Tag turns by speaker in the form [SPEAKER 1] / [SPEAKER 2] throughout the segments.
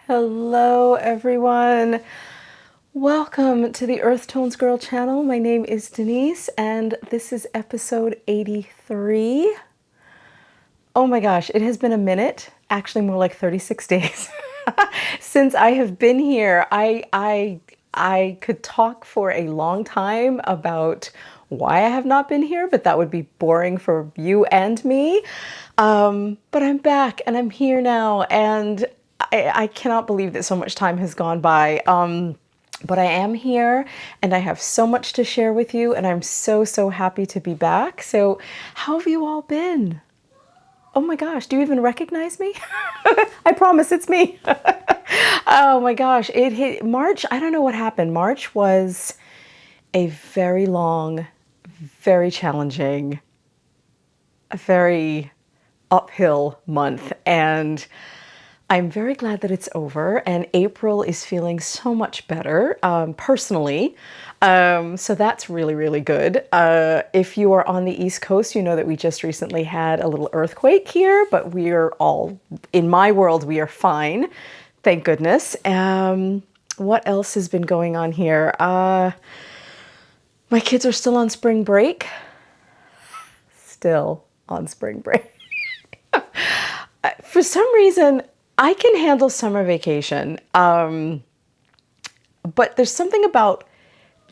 [SPEAKER 1] Hello, everyone. Welcome to the EarthtonesGirl Channel. My name is Denise, and this is episode 83. Oh my gosh, it has been a minute, actually more like 36 days, since I have been here. I could talk for a long time about why I have not been here, but that would be boring for you and me. But I'm back and I'm here now, and I cannot believe that so much time has gone by. But I am here and I have so much to share with you, and I'm so happy to be back. So, how have you all been? Oh my gosh, do you even recognize me? I promise it's me. Oh my gosh, it hit March. I don't know what happened. March was a very long, very challenging, a very uphill month. And I'm very glad that it's over, and April is feeling so much better personally. So that's really good. If you are on the East Coast, you know that we just recently had a little earthquake here, but we are all, in my world, we are fine. Thank goodness. What else has been going on here? My kids are still on spring break. Still on spring break. For some reason, I can handle summer vacation, but there's something about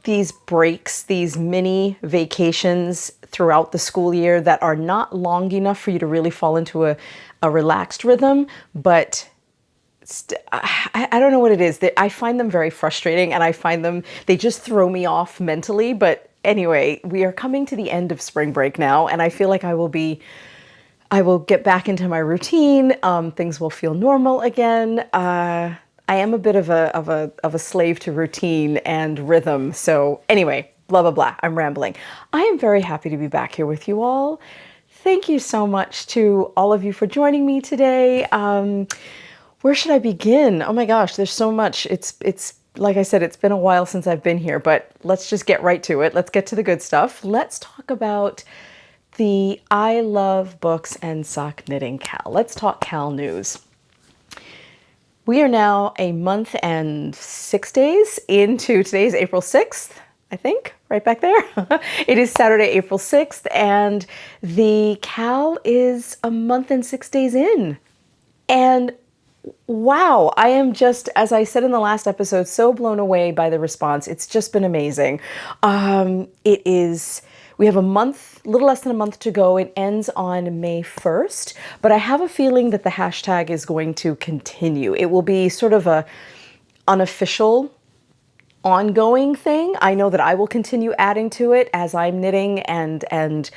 [SPEAKER 1] these breaks, these mini vacations throughout the school year that are not long enough for you to really fall into a relaxed rhythm, but I don't know what it is. I find them very frustrating, and I find them, they just throw me off mentally. But anyway, we are coming to the end of spring break now, and I feel like I will get back into my routine. Things will feel normal again. I am a bit of a slave to routine and rhythm. So anyway, blah blah blah. I'm rambling. I am very happy to be back here with you all. Thank you so much to all of you for joining me today. Where should I begin? Oh my gosh, there's so much. It's like I said, it's been a while since I've been here, but let's just get right to it. Let's get to the good stuff. Let's talk about the I Love Books and Sock Knitting Cal. Let's talk Cal news. We are now a month and 6 days into, today's April 6th, I think, right back there. It is Saturday, April 6th, and the Cal is a month and 6 days in. And wow, I am just, as I said in the last episode, so blown away by the response. It's just been amazing. We have a month, little less than a month to go. It ends on May 1st, but I have a feeling that the hashtag is going to continue. It will be sort of a unofficial, ongoing thing. I know that I will continue adding to it as I'm knitting and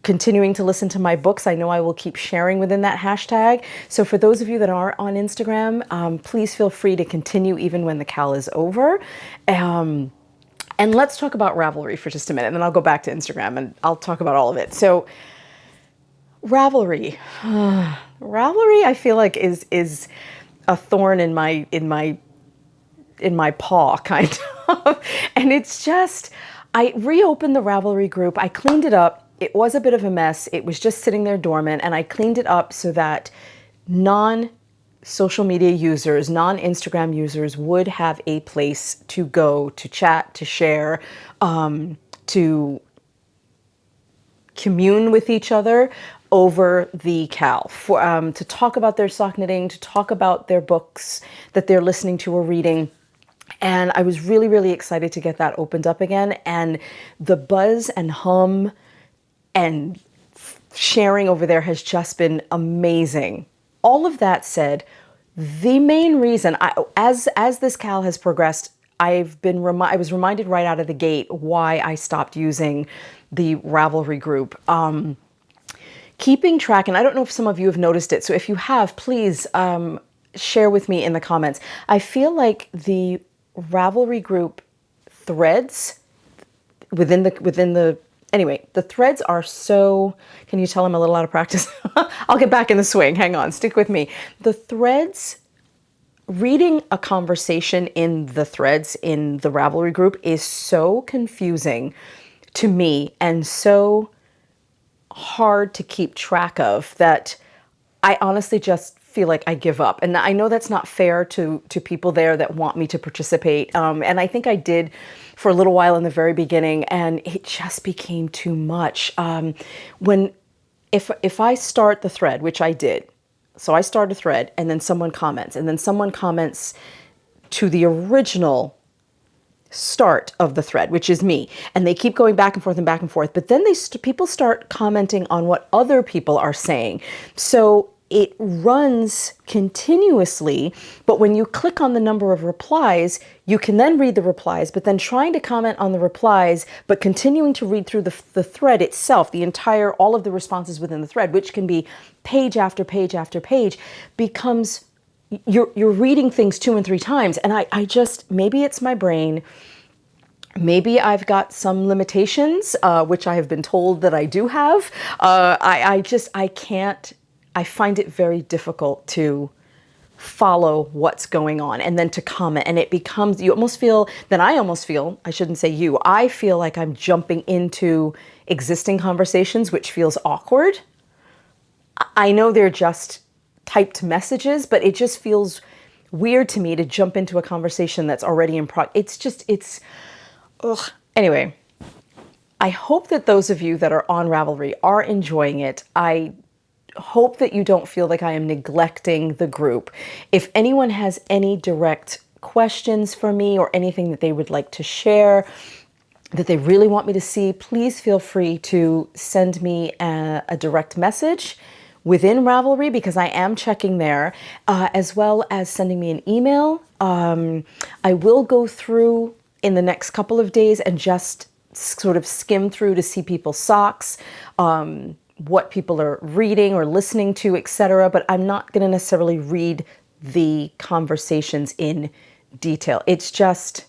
[SPEAKER 1] continuing to listen to my books. I know I will keep sharing within that hashtag. So for those of you that are on Instagram, please feel free to continue even when the Cal is over. And let's talk about Ravelry for just a minute, and then I'll go back to Instagram and I'll talk about all of it. So Ravelry, Ravelry, I feel like is a thorn in my paw, kind of. And it's just, I reopened the Ravelry group. I cleaned it up. It was a bit of a mess. It was just sitting there dormant, and I cleaned it up so that non-social media users, non-Instagram users would have a place to go, to chat, to share, to commune with each other over the Cal, to talk about their sock knitting, to talk about their books that they're listening to or reading. And I was really excited to get that opened up again. And the buzz and hum and sharing over there has just been amazing. All of that said, the main reason, as this Cal has progressed, I was reminded right out of the gate why I stopped using the Ravelry group. Keeping track, and I don't know if some of you have noticed it, so if you have, please share with me in the comments. I feel like the Ravelry group threads within the anyway, the threads are so, can you tell I'm a little out of practice? I'll get back in the swing. Hang on, stick with me. The threads, reading a conversation in the threads in the Ravelry group is so confusing to me and so hard to keep track of that I honestly just feel like I give up. And I know that's not fair to people there that want me to participate. And I think I did for a little while in the very beginning, and it just became too much. If I start the thread, which I did, so I start a thread and then someone comments, and then someone comments to the original start of the thread, which is me, and they keep going back and forth and back and forth, but then people start commenting on what other people are saying. So it runs continuously, but when you click on the number of replies, you can then read the replies, but then trying to comment on the replies, but continuing to read through the thread itself, all of the responses within the thread, which can be page after page after page, becomes you're reading things 2 and 3 times. And I just, maybe it's my brain, maybe I've got some limitations, which I have been told that I do have. I can't, I find it very difficult to follow what's going on and then to comment. And it becomes, I almost feel, I shouldn't say you, I feel like I'm jumping into existing conversations, which feels awkward. I know they're just typed messages, but it just feels weird to me to jump into a conversation that's already in ugh. Anyway, I hope that those of you that are on Ravelry are enjoying it. I hope that you don't feel like I am neglecting the group. If anyone has any direct questions for me or anything that they would like to share, that they really want me to see, please feel free to send me a direct message within Ravelry, because I am checking there, as well as sending me an email. I will go through in the next couple of days and just sort of skim through to see people's socks, what people are reading or listening to, etc. But I'm not going to necessarily read the conversations in detail. It's just,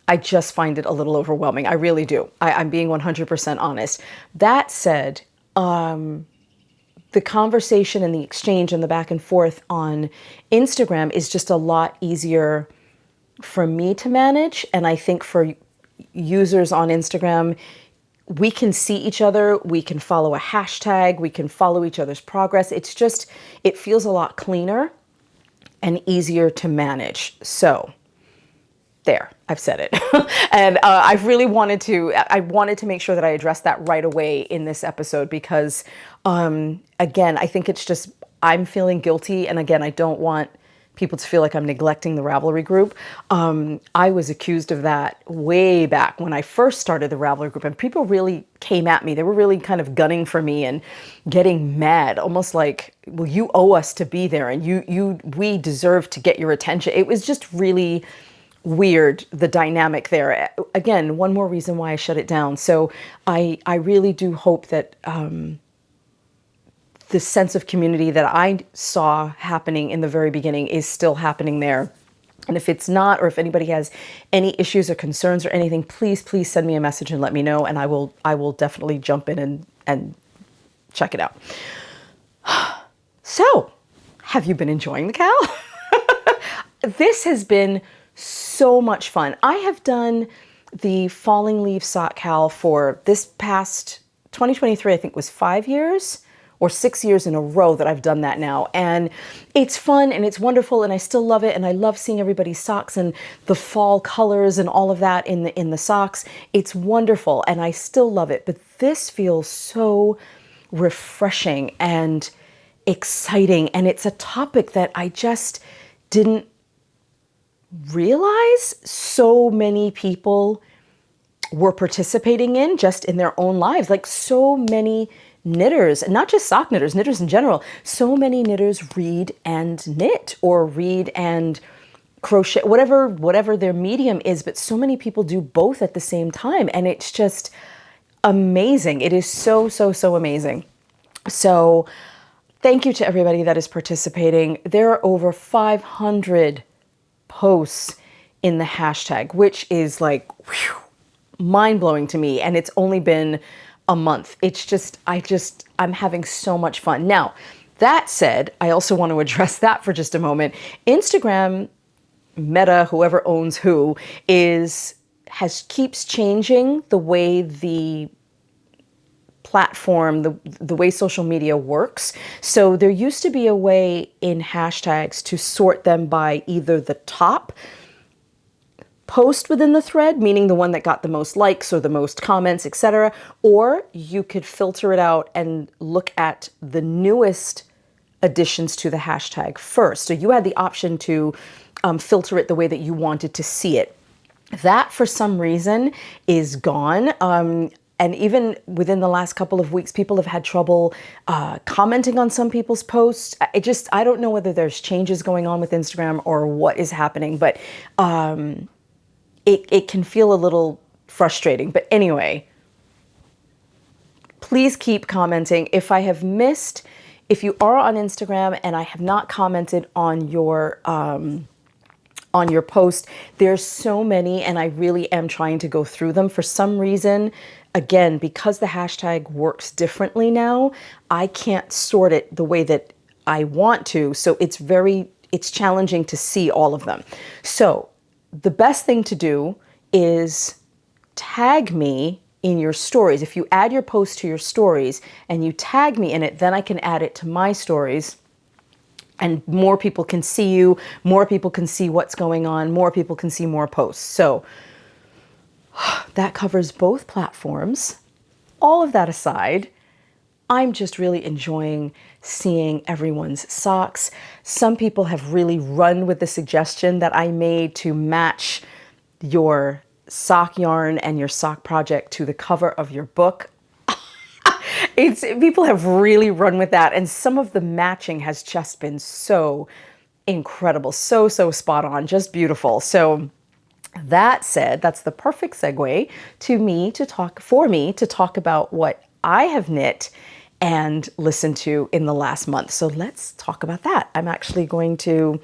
[SPEAKER 1] I just find it a little overwhelming. I really do. I'm being 100% honest. That said, the conversation and the exchange and the back and forth on Instagram is just a lot easier for me to manage. And I think for users on Instagram, we can see each other, we can follow a hashtag, we can follow each other's progress. It's just, it feels a lot cleaner and easier to manage. So there, I've said it. And I've really wanted to make sure that I address that right away in this episode, because again, I think it's just, I'm feeling guilty. And again, I don't want people to feel like I'm neglecting the Ravelry group. I was accused of that way back when I first started the Ravelry group, and people really came at me. They were really kind of gunning for me and getting mad, almost like, well, you owe us to be there, and we deserve to get your attention. It was just really weird, the dynamic there. Again, one more reason why I shut it down. So I really do hope that the sense of community that I saw happening in the very beginning is still happening there. And if it's not, or if anybody has any issues or concerns or anything, please send me a message and let me know, and I will definitely jump in and check it out. So, have you been enjoying the Cal? This has been so much fun. I have done the Falling Leaf Sock Cal for this past 2023, I think was 5 years or 6 years in a row that I've done that now. And it's fun and it's wonderful and I still love it. And I love seeing everybody's socks and the fall colors and all of that in the socks. It's wonderful and I still love it. But this feels so refreshing and exciting. And it's a topic that I just didn't realize so many people were participating in just in their own lives. Like so many knitters, and not just sock knitters, knitters in general, so many knitters read and knit or read and crochet, whatever their medium is, but so many people do both at the same time. And it's just amazing. It is so amazing. So thank you to everybody that is participating. There are over 500 posts in the hashtag, which is like mind-blowing to me. And it's only been a month. It's just, I'm having so much fun. Now, that said, I also want to address that for just a moment. Instagram, Meta, whoever owns who, keeps changing the way the platform, the way social media works. So there used to be a way in hashtags to sort them by either the top post within the thread, meaning the one that got the most likes or the most comments, etc., or you could filter it out and look at the newest additions to the hashtag first. So you had the option to filter it the way that you wanted to see it. That, for some reason, is gone. And even within the last couple of weeks, people have had trouble commenting on some people's posts. I don't know whether there's changes going on with Instagram or what is happening, but it can feel a little frustrating. But anyway, please keep commenting. If I have missed, if you are on Instagram and I have not commented on your post, there's so many, and I really am trying to go through them. For some reason, again, because the hashtag works differently now, I can't sort it the way that I want to. So it's challenging to see all of them. So the best thing to do is tag me in your stories. If you add your post to your stories and you tag me in it, then I can add it to my stories. And more people can see you, more people can see what's going on, more people can see more posts. So that covers both platforms. All of that aside, I'm just really enjoying seeing everyone's socks. Some people have really run with the suggestion that I made to match your sock yarn and your sock project to the cover of your book. People have really run with that, and some of the matching has just been so incredible, so spot on, just beautiful. So that said, that's the perfect segue for me to talk about what I have knit and listened to in the last month. So let's talk about that. I'm actually going to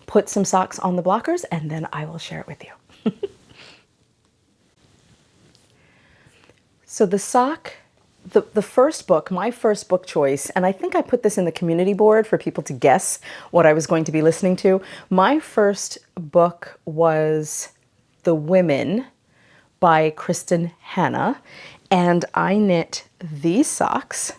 [SPEAKER 1] put some socks on the blockers and then I will share it with you. So the sock, the first book, my first book choice, and I think I put this in the community board for people to guess what I was going to be listening to. My first book was The Women by Kristen Hanna, and I knit these socks.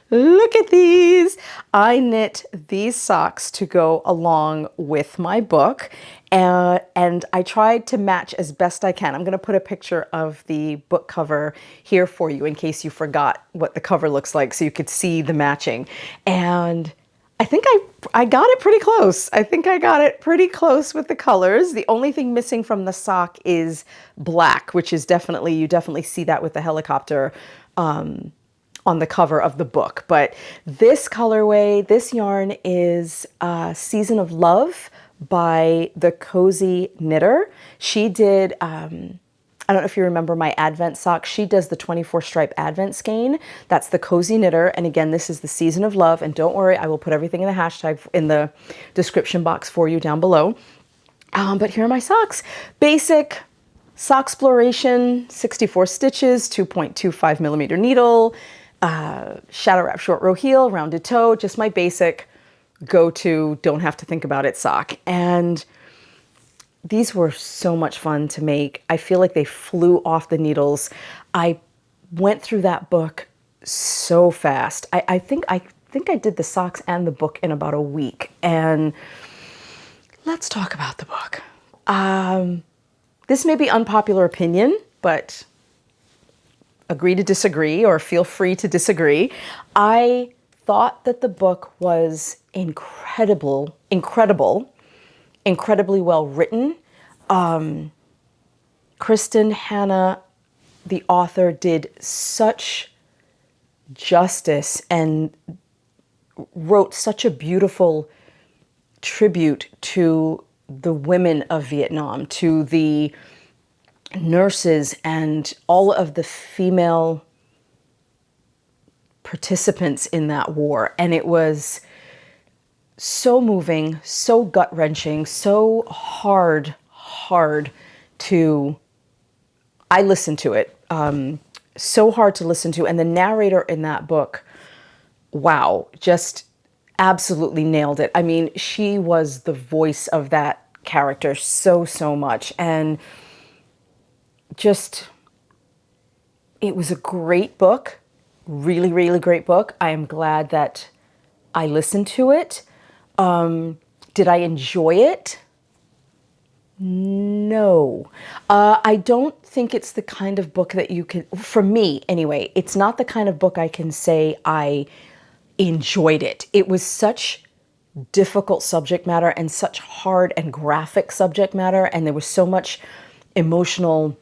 [SPEAKER 1] Look at these. I knit these socks to go along with my book, and I tried to match as best I can. I'm going to put a picture of the book cover here for you in case you forgot what the cover looks like so you could see the matching. And I think I got it pretty close. I think I got it pretty close with the colors. The only thing missing from the sock is black, which is you definitely see that with the helicopter on the cover of the book. But this colorway, this yarn is Season of Love by the Cozy Knitter. She did, I don't know if you remember my Advent sock. She does the 24 stripe Advent skein. That's the Cozy Knitter. And again, this is the Season of Love. And don't worry, I will put everything in the hashtag in the description box for you down below. But here are my socks. Basic sock exploration, 64 stitches, 2.25 millimeter needle, shadow wrap short row heel, rounded toe, just my basic go-to, don't have to think about it sock. And these were so much fun to make. I feel like they flew off the needles. I went through that book so fast. I think I did the socks and the book in about a week. And let's talk about the book. This may be unpopular opinion, but agree to disagree or feel free to disagree. I thought that the book was incredibly well written. Kristen Hanna, the author, did such justice and wrote such a beautiful tribute to the women of Vietnam, to the nurses and all of the female participants in that war. And it was so moving, so gut-wrenching, so hard to, I listened to it, so hard to listen to. And the narrator in that book, wow, just absolutely nailed it. I mean, she was the voice of that character so much. And just It was a great book, really, really great book. I am glad that I listened to it. Did I enjoy it? No. I don't think it's the kind of book that you can, for me anyway, it's not the kind of book I can say I enjoyed it. It was such difficult subject matter and such hard and graphic subject matter, and there was so much emotionally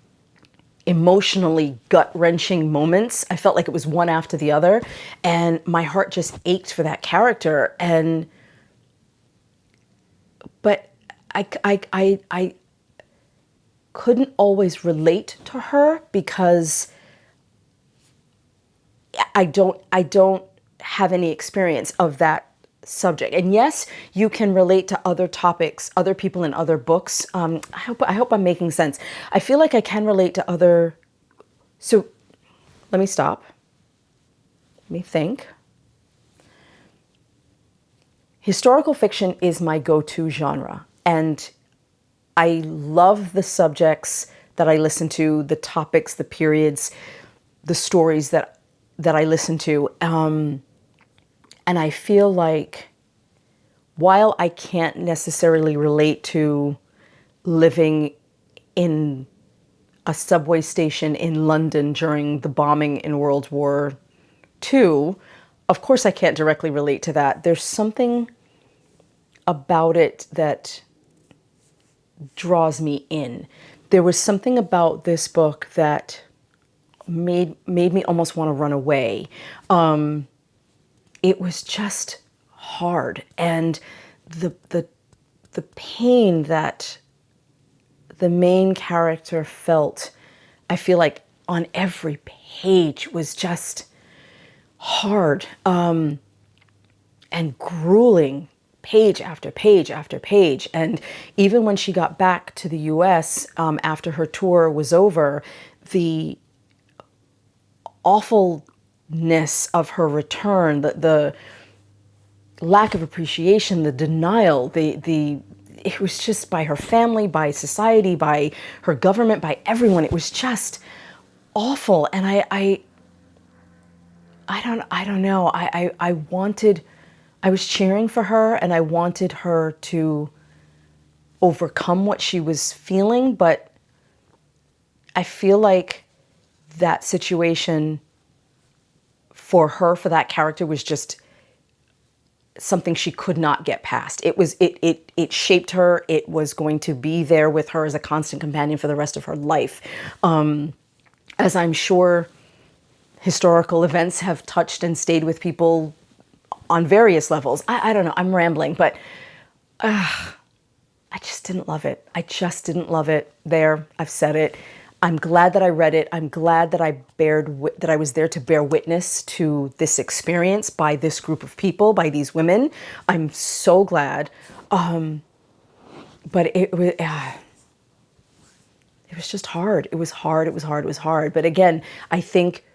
[SPEAKER 1] gut-wrenching moments. I felt like it was one after the other, and my heart just ached for that character. And but I couldn't always relate to her because I don't have any experience of that subject. And yes, you can relate to other topics, other people in other books. I hope I'm making sense. I feel like I can relate to other. So let me stop. Let me think. Historical fiction is my go-to genre, and I love the subjects that I listen to, the topics, the periods, the stories that I listen to. And I feel like while I can't necessarily relate to living in a subway station in London during the bombing in World War II, of course I can't directly relate to that. There's something about it that draws me in. There was something about this book that made me almost want to run away. It was just hard, and the pain that the main character felt, I feel like on every page was just hard, and grueling, page after page after page. And even when she got back to the US, after her tour was over, the awfulness of her return, the lack of appreciation, the denial, it was just by her family, by society, by her government, by everyone. It was just awful. And I don't know. I was cheering for her, and I wanted her to overcome what she was feeling, but I feel like that situation for her, for that character, was just something she could not get past. It shaped her. It was going to be there with her as a constant companion for the rest of her life. As I'm sure historical events have touched and stayed with people on various levels. I don't know, I'm rambling, but I just didn't love it. I just didn't love it. There, I've said it. I'm glad that I read it. I'm glad that I was there to bear witness to this experience by this group of people, by these women. I'm so glad. But it was just hard. It was hard. It was hard. It was hard. But again, I think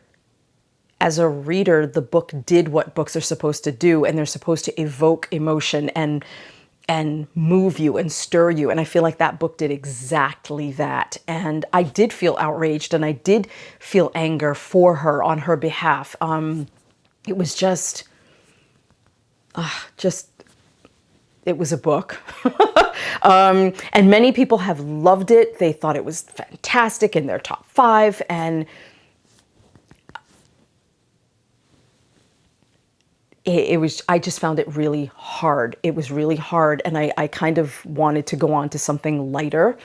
[SPEAKER 1] as a reader, the book did what books are supposed to do, and they're supposed to evoke emotion and move you and stir you. And I feel like that book did exactly that. And I did feel outraged, and I did feel anger for her on her behalf. It was it was a book. And many people have loved it. They thought it was fantastic, in their top 5. And I just found it really hard. It was really hard. And I kind of wanted to go on to something lighter.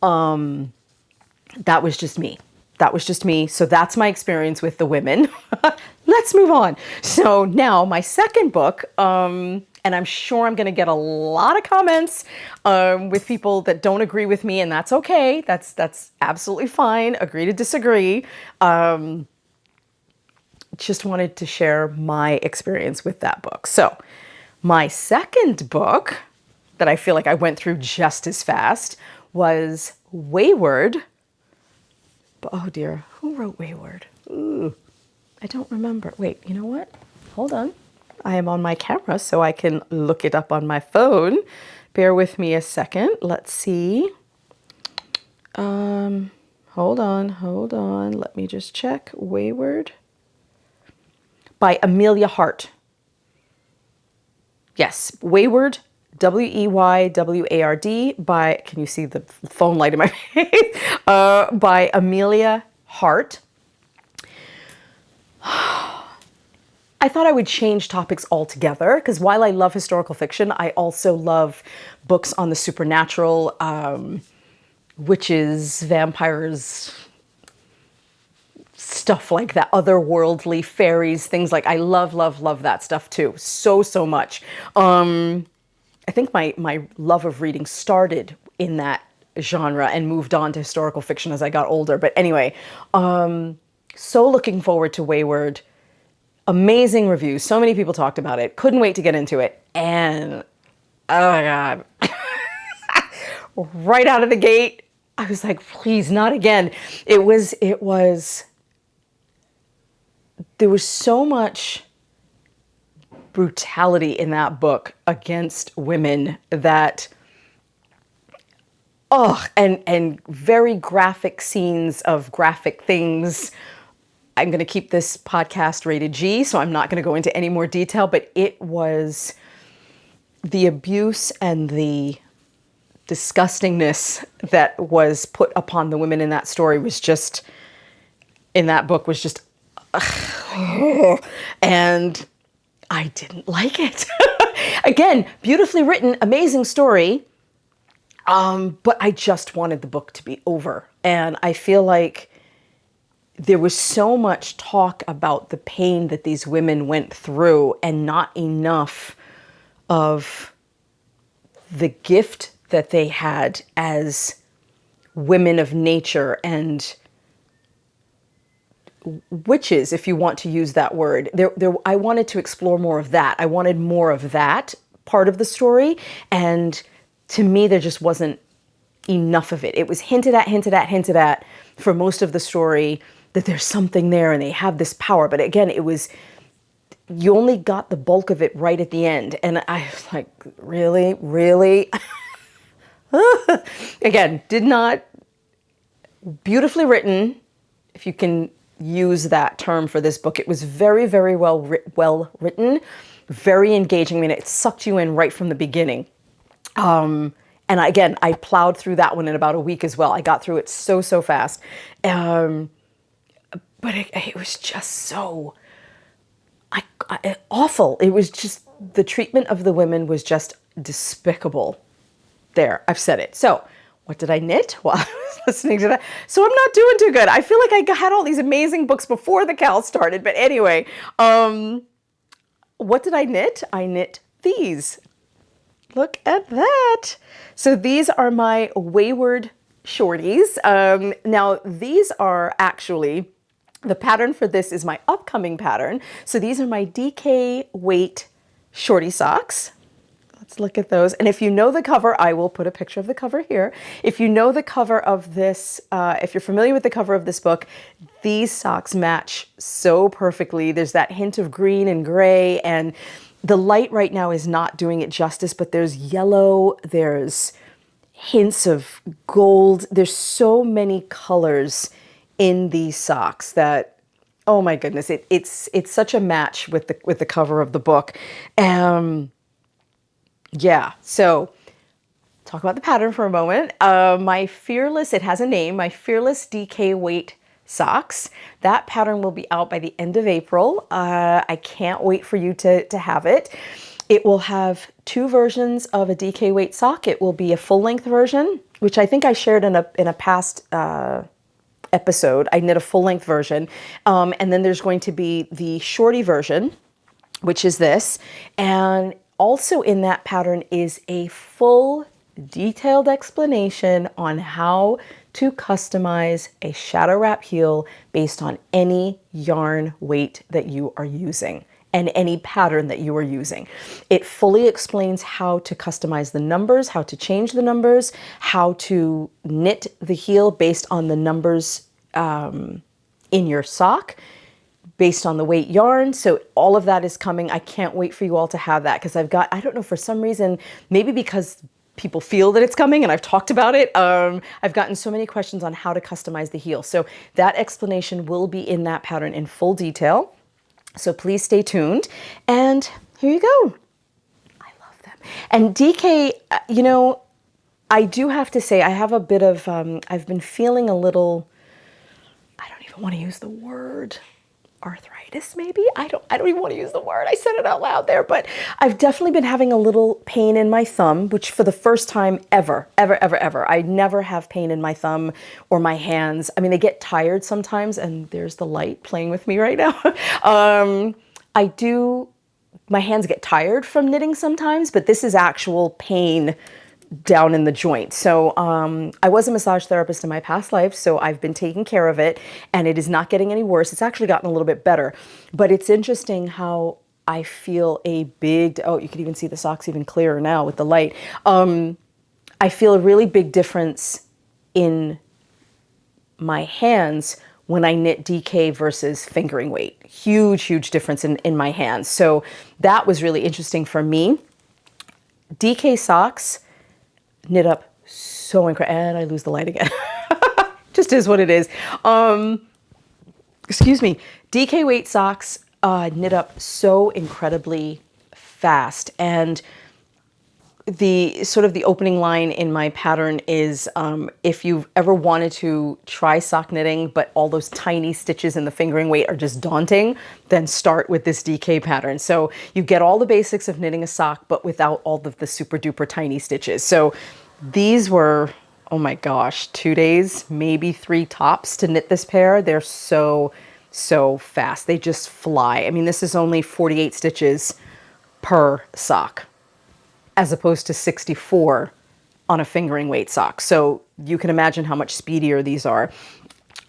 [SPEAKER 1] That was just me. That was just me. So that's my experience with the women. Let's move on. So now my second book, and I'm sure I'm going to get a lot of comments with people that don't agree with me, and that's okay. That's absolutely fine. Agree to disagree. Just wanted to share my experience with that book. So my second book that I feel like I went through just as fast was Wayward. But oh dear, who wrote Wayward? Ooh, I don't remember. Wait, you know what? Hold on. I am on my camera, so I can look it up on my phone. Bear with me a second. Let's see. Hold on. Let me just check. Wayward by Amelia Hart. Yes, Wayward, Weyward by, can you see the phone light in my face? By Amelia Hart. I thought I would change topics altogether because while I love historical fiction, I also love books on the supernatural, witches, vampires, stuff like that, otherworldly fairies, things like I love that stuff too. So much. I think my love of reading started in that genre and moved on to historical fiction as I got older. But anyway, so looking forward to Wayward. Amazing reviews. So many people talked about it. Couldn't wait to get into it. And oh my God. Right out of the gate, I was like, please, not again. There was so much brutality in that book against women that, and very graphic scenes of graphic things. I'm going to keep this podcast rated G, so I'm not going to go into any more detail, but it was the abuse and the disgustingness that was put upon the women in that story was just, in that book was just, and I didn't like it. Again, beautifully written, amazing story, but I just wanted the book to be over. And I feel like there was so much talk about the pain that these women went through and not enough of the gift that they had as women of nature and witches, if you want to use that word. I wanted to explore more of that. I wanted more of that part of the story. And to me, there just wasn't enough of it. It was hinted at for most of the story that there's something there and they have this power. But again, you only got the bulk of it right at the end. And I was like, really? Again, beautifully written, if you can use that term for this book. It was very well written, very engaging. I mean, it sucked you in right from the beginning. And again, I plowed through that one in about a week as well. I got through it so fast. But it was just so awful. It was just, the treatment of the women was just despicable. There, I've said it. So what did I knit while I was listening to that? So I'm not doing too good. I feel like I had all these amazing books before the cal started. But anyway, what did I knit? I knit these. Look at that. So these are my Wayward shorties. Now these are actually, the pattern for this is my upcoming pattern. So these are my DK weight shorty socks. Let's look at those. And if you know the cover, I will put a picture of the cover here. If you know the cover of this, if you're familiar with the cover of this book, these socks match so perfectly. There's that hint of green and gray, and the light right now is not doing it justice, but there's yellow, there's hints of gold. There's so many colors in these socks that, oh my goodness, it's such a match with the cover of the book. Yeah, so talk about the pattern for a moment. My Fearless, it has a name, my Fearless DK weight socks. That pattern will be out by the end of April. I can't wait for you to have it. It will have two versions of a DK weight sock. It will be a full-length version, which I think I shared in a past episode. I knit a full-length version. And then there's going to be the shorty version, which is this. And also in that pattern is a full detailed explanation on how to customize a shadow wrap heel based on any yarn weight that you are using and any pattern that you are using. It fully explains how to customize the numbers, how to change the numbers, how to knit the heel based on the numbers in your sock, based on the weight yarn. So all of that is coming. I can't wait for you all to have that because I don't know, for some reason, maybe because people feel that it's coming, and I've talked about it. I've gotten so many questions on how to customize the heel. So that explanation will be in that pattern in full detail. So please stay tuned. And here you go. I love them. And DK, you know, I do have to say, I have a bit of, I've been feeling a little, I don't even want to use the word arthritis, maybe? I don't even want to use the word. I said it out loud there, but I've definitely been having a little pain in my thumb, which for the first time ever, I never have pain in my thumb or my hands. I mean, they get tired sometimes, and there's the light playing with me right now. My hands get tired from knitting sometimes, but this is actual pain down in the joint. So I was a massage therapist in my past life, so I've been taking care of it, and it is not getting any worse. It's actually gotten a little bit better, but it's interesting how I feel a big, oh, you can even see the socks even clearer now with the light. I feel a really big difference in my hands when I knit DK versus fingering weight. Huge difference in my hands. So that was really interesting for me. DK socks knit up so incredible, and I lose the light again. Just is what it is. Excuse me. DK weight socks knit up so incredibly fast, and the sort of the opening line in my pattern is, if you've ever wanted to try sock knitting, but all those tiny stitches in the fingering weight are just daunting, then start with this DK pattern. So you get all the basics of knitting a sock, but without all of the super duper tiny stitches. So these were, oh my gosh, 2 days, maybe 3 tops to knit this pair. They're so fast. They just fly. I mean, this is only 48 stitches per sock, as opposed to 64 on a fingering weight sock. So you can imagine how much speedier these are.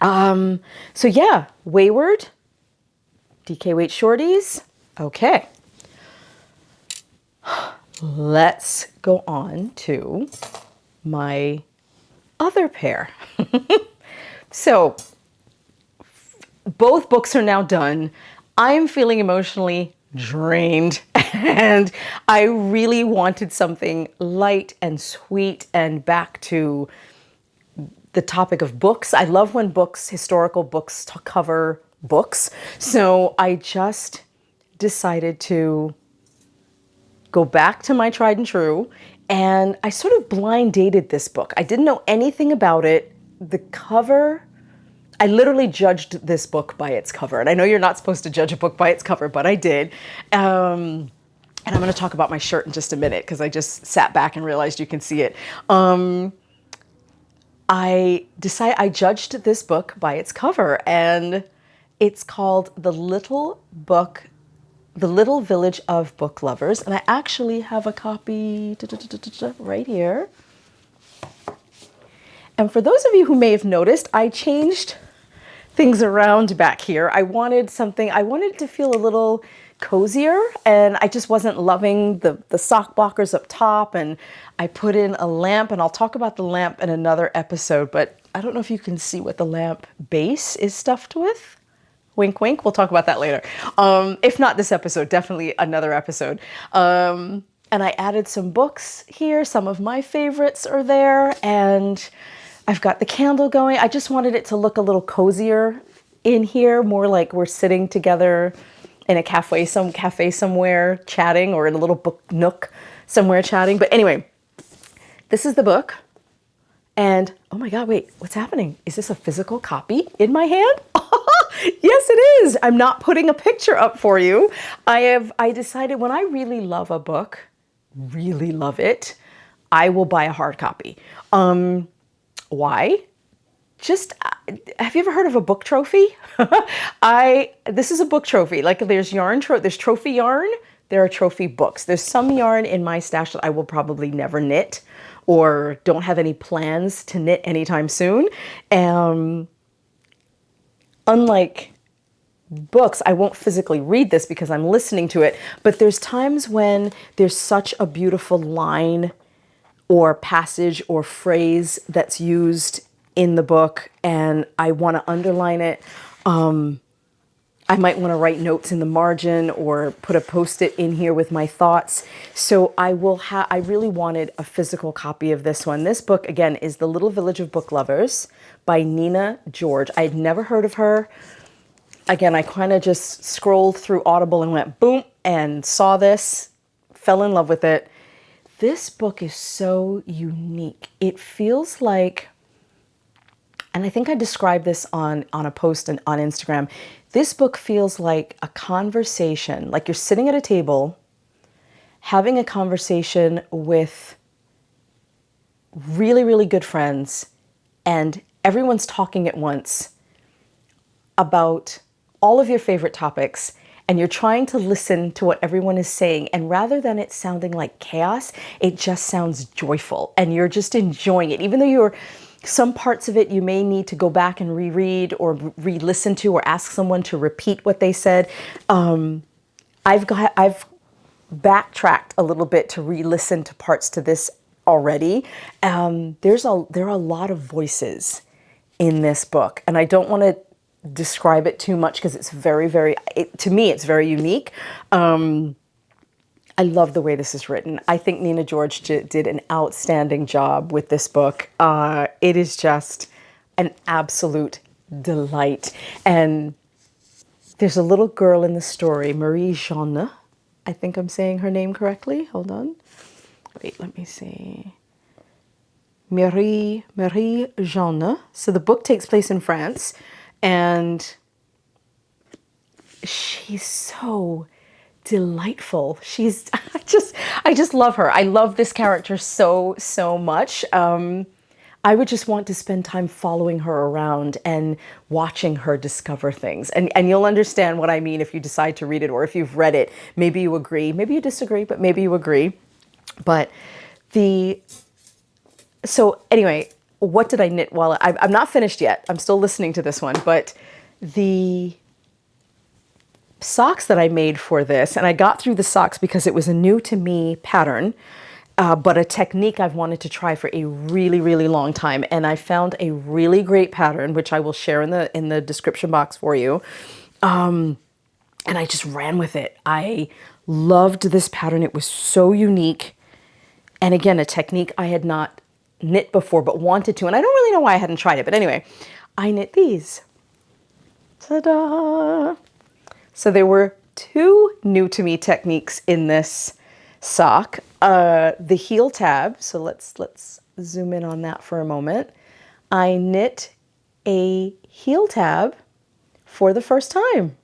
[SPEAKER 1] So yeah, Wayward, DK weight shorties. Okay. Let's go on to my other pair. So both books are now done. I'm feeling emotionally drained, and I really wanted something light and sweet and back to the topic of books. I love when books, historical books, cover books. So I just decided to go back to my tried and true, and I sort of blind dated this book. I didn't know anything about it. The cover, I literally judged this book by its cover. And I know you're not supposed to judge a book by its cover, but I did. And I'm going to talk about my shirt in just a minute, because I just sat back and realized you can see it. I judged this book by its cover, and it's called The Little Village of Book Lovers. And I actually have a copy right here. And for those of you who may have noticed, I changed things around back here. I wanted it to feel a little cozier, and I just wasn't loving the sock blockers up top, and I put in a lamp, and I'll talk about the lamp in another episode, but I don't know if you can see what the lamp base is stuffed with. Wink, wink. We'll talk about that later. If not this episode, definitely another episode. And I added some books here. Some of my favorites are there, and I've got the candle going. I just wanted it to look a little cozier in here, more like we're sitting together in a cafe somewhere chatting, or in a little book nook somewhere chatting. But anyway, this is the book. And oh my God, wait, what's happening? Is this a physical copy in my hand? Yes, it is. I'm not putting a picture up for you. I decided when I really love a book, really love it, I will buy a hard copy. Why? Just, have you ever heard of a book trophy? This is a book trophy. Like there's there's trophy yarn, there are trophy books. There's some yarn in my stash that I will probably never knit, or don't have any plans to knit anytime soon. Unlike books, I won't physically read this because I'm listening to it, but there's times when there's such a beautiful line or passage or phrase that's used in the book, and I want to underline it. I I might want to write notes in the margin or put a post-it in here with my thoughts. So I really wanted a physical copy of this one. This book, again, is The Little Village of Book Lovers by Nina George. I had never heard of her. Again, I kind of just scrolled through Audible and went boom and saw this, fell in love with it. This book is so unique. It feels like, and I think I described this on a post on Instagram, this book feels like a conversation, like you're sitting at a table having a conversation with really, really good friends, and everyone's talking at once about all of your favorite topics, and you're trying to listen to what everyone is saying. And rather than it sounding like chaos, it just sounds joyful, and you're just enjoying it. Even though some parts of it you may need to go back and reread or re-listen to, or ask someone to repeat what they said. I've backtracked a little bit to re-listen to parts to this already. There are a lot of voices in this book, and I don't want to describe it too much because it's to me, it's very unique. I love the way this is written. I think Nina George did an outstanding job with this book. It is just an absolute delight. And there's a little girl in the story, Marie Jeanne. I think I'm saying her name correctly. Hold on. Wait, let me see. Marie Jeanne. So the book takes place in France, and she's so delightful. I just love her. I love this character so much. I would just want to spend time following her around and watching her discover things. And you'll understand what I mean if you decide to read it, or if you've read it. Maybe you agree, maybe you disagree, but maybe you agree. But so anyway, what did I knit while I'm not finished yet. I'm still listening to this one, but the socks that I made for this, and I got through the socks because it was a new to me pattern, but a technique I've wanted to try for a really, really long time. And I found a really great pattern, which I will share in the description box for you. And I just ran with it. I loved this pattern. It was so unique. And again, a technique I had not knit before, but wanted to. And I don't really know why I hadn't tried it. But anyway, I knit these. Ta-da! So there were two new to me techniques in this sock. The heel tab. So let's zoom in on that for a moment. I knit a heel tab for the first time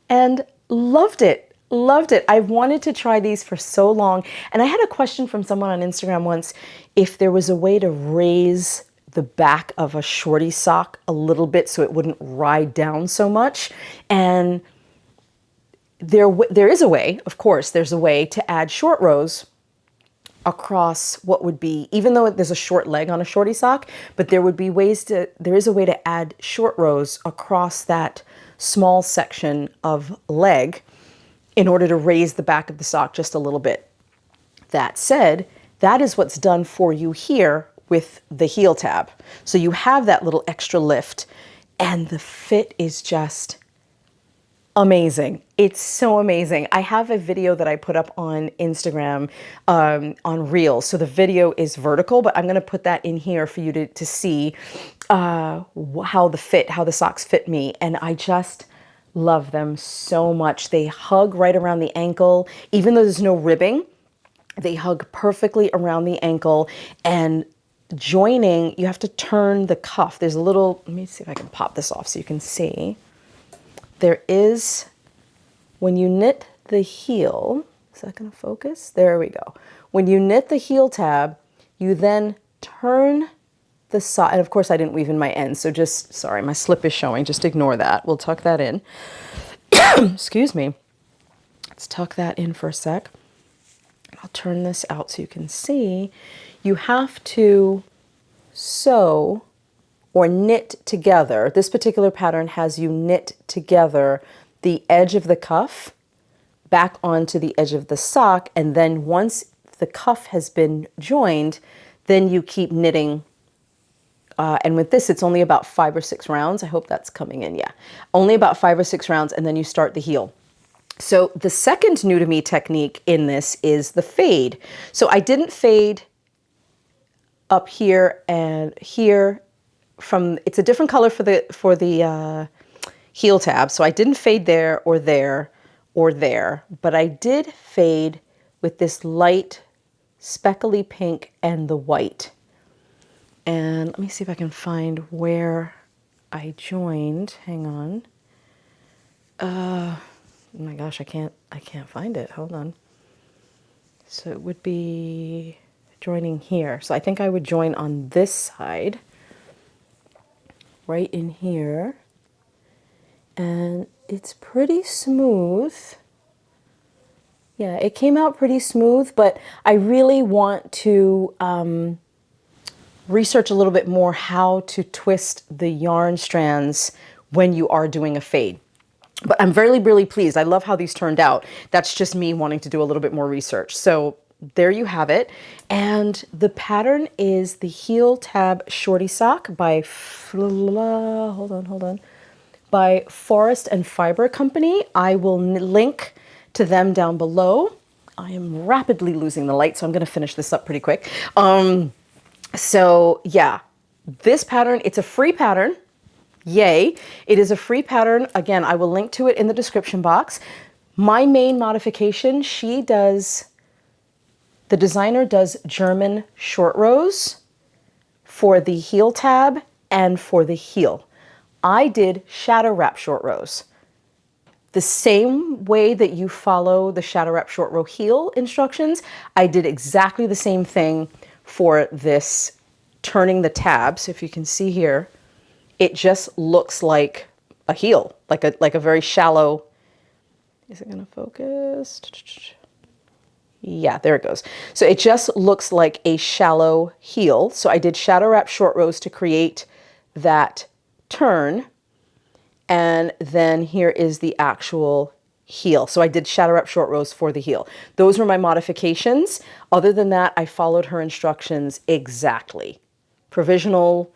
[SPEAKER 1] and loved it. Loved it. I wanted to try these for so long. And I had a question from someone on Instagram once, if there was a way to raise the back of a shorty sock a little bit so it wouldn't ride down so much. And there is a way, of course, there's a way to add short rows across what would be, even though there's a short leg on a shorty sock, but there is a way to add short rows across that small section of leg in order to raise the back of the sock just a little bit. That said, that is what's done for you here with the heel tab. So you have that little extra lift, and the fit is just amazing. It's so amazing. I have a video that I put up on Instagram on Reels. So the video is vertical, but I'm going to put that in here for you to see how the socks fit me. And I just love them so much. They hug right around the ankle. Even though there's no ribbing, they hug perfectly around the ankle. And joining, you have to turn the cuff. There's a little, let me see if I can pop this off so you can see. There is, when you knit the heel, is that going to focus? There we go. When you knit the heel tab, you then turn the side, and of course I didn't weave in my ends, so just, sorry, my slip is showing, just ignore that. We'll tuck that in. Excuse me. Let's tuck that in for a sec. I'll turn this out so you can see. You have to sew or knit together. This particular pattern has you knit together the edge of the cuff back onto the edge of the sock, and then once the cuff has been joined, then you keep knitting And with this, it's only about 5 or 6 rounds. I hope that's coming in. Yeah, only about 5 or 6 rounds, and then you start the heel. So the second new to me technique in this is the fade. So I didn't fade up here and here from, it's a different color for the heel tab. So I didn't fade there or there or there, but I did fade with this light speckly pink and the white. And let me see if I can find where I joined. Hang on. Oh my gosh, I can't find it. Hold on. So it would be joining here. So I think I would join on this side, right in here. And it's pretty smooth. Yeah, it came out pretty smooth, but I really want to research a little bit more how to twist the yarn strands when you are doing a fade. But I'm really, really pleased. I love how these turned out. That's just me wanting to do a little bit more research. So there you have it. And the pattern is the Heel Tab Shorty Sock by, hold on, by Forest and Fiber Company. I will link to them down below. I am rapidly losing the light, so I'm going to finish this up pretty quick. So yeah, this pattern, it's a free pattern. Yay. It is a free pattern. Again, I will link to it in the description box. My main modification, the designer does German short rows for the heel tab and for the heel. I did shadow wrap short rows. The same way that you follow the shadow wrap short row heel instructions, I did exactly the same thing for this turning the tabs. If you can see here, it just looks like a heel, like a very shallow, is it gonna focus? Yeah, there it goes. So it just looks like a shallow heel. So I did shadow wrap short rows to create that turn. And then here is the actual heel. So I did shadow wrap short rows for the heel. Those were my modifications. Other than that, I followed her instructions exactly. Provisional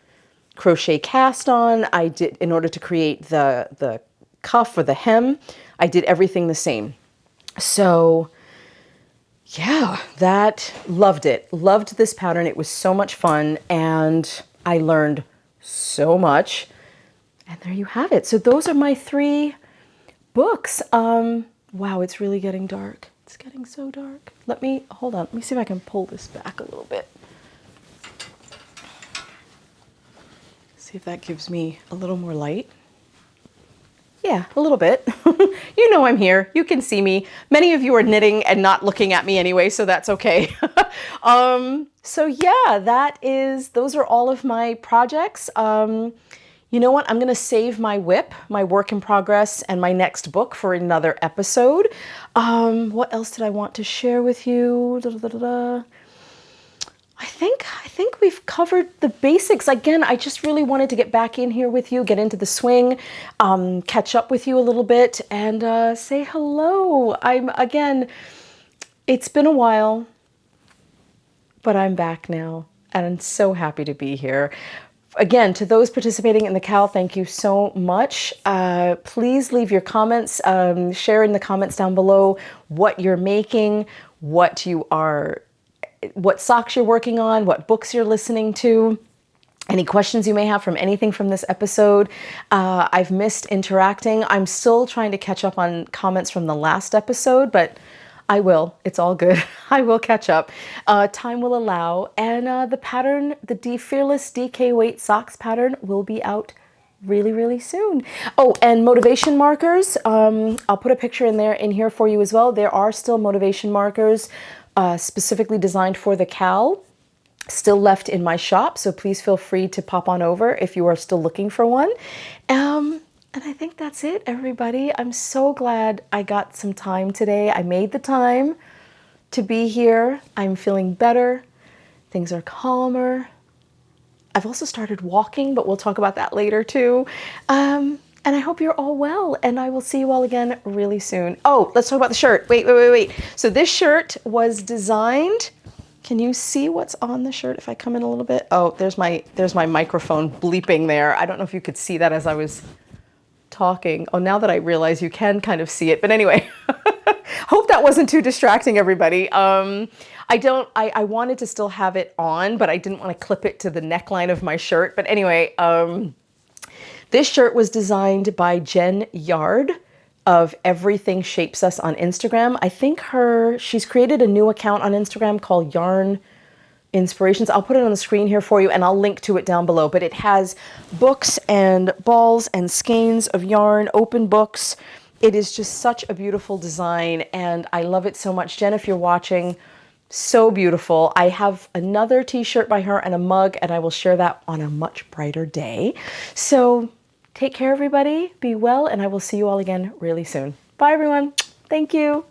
[SPEAKER 1] crochet cast on. I did, in order to create the cuff or the hem, I did everything the same. So yeah, loved it. Loved this pattern. It was so much fun and I learned so much. And there you have it. So those are my 3 books. Wow, it's really getting dark. It's getting so dark. Hold on. Let me see if I can pull this back a little bit. See if that gives me a little more light. Yeah, a little bit. You know I'm here. You can see me. Many of you are knitting and not looking at me anyway, so that's okay. So yeah, those are all of my projects. You know what? I'm going to save my WIP, my work in progress, and my next book for another episode. What else did I want to share with you? I think we've covered the basics. Again, I just really wanted to get back in here with you, get into the swing, catch up with you a little bit, and say hello. Again, it's been a while, but I'm back now, and I'm so happy to be here. Again, to those participating in the CAL, thank you so much. Please leave your comments, share in the comments down below what you're making, what socks you're working on, what books you're listening to, any questions you may have from anything from this episode. I've missed interacting. I'm still trying to catch up on comments from the last episode, but I will. It's all good. I will catch up. Time will allow. And the pattern, the Fearless DK Weight Socks pattern will be out really, really soon. Oh, and motivation markers. I'll put a picture in here for you as well. There are still motivation markers specifically designed for the CAL still left in my shop. So please feel free to pop on over if you are still looking for one. And I think that's it, everybody. I'm so glad I got some time today. I made the time to be here. I'm feeling better. Things are calmer. I've also started walking, but we'll talk about that later too. And I hope you're all well, and I will see you all again really soon. Oh, let's talk about the shirt. Wait. So this shirt was designed, Can you see what's on the shirt if I come in a little bit? Oh, there's my microphone bleeping there. I don't know if you could see that as I was talking. Oh, now that I realize you can kind of see it. But anyway, hope that wasn't too distracting, everybody. I wanted to still have it on, but I didn't want to clip it to the neckline of my shirt. But anyway, this shirt was designed by Jen Yard of Everything Shapes Us on Instagram. I think she's created a new account on Instagram called Yarn Inspirations. I'll put it on the screen here for you and I'll link to it down below. But it has books and balls and skeins of yarn, open books. It is just such a beautiful design and I love it so much. Jen, if you're watching, so beautiful. I have another t-shirt by her and a mug and I will share that on a much brighter day. So take care, everybody. Be well, and I will see you all again really soon. Bye, everyone. Thank you.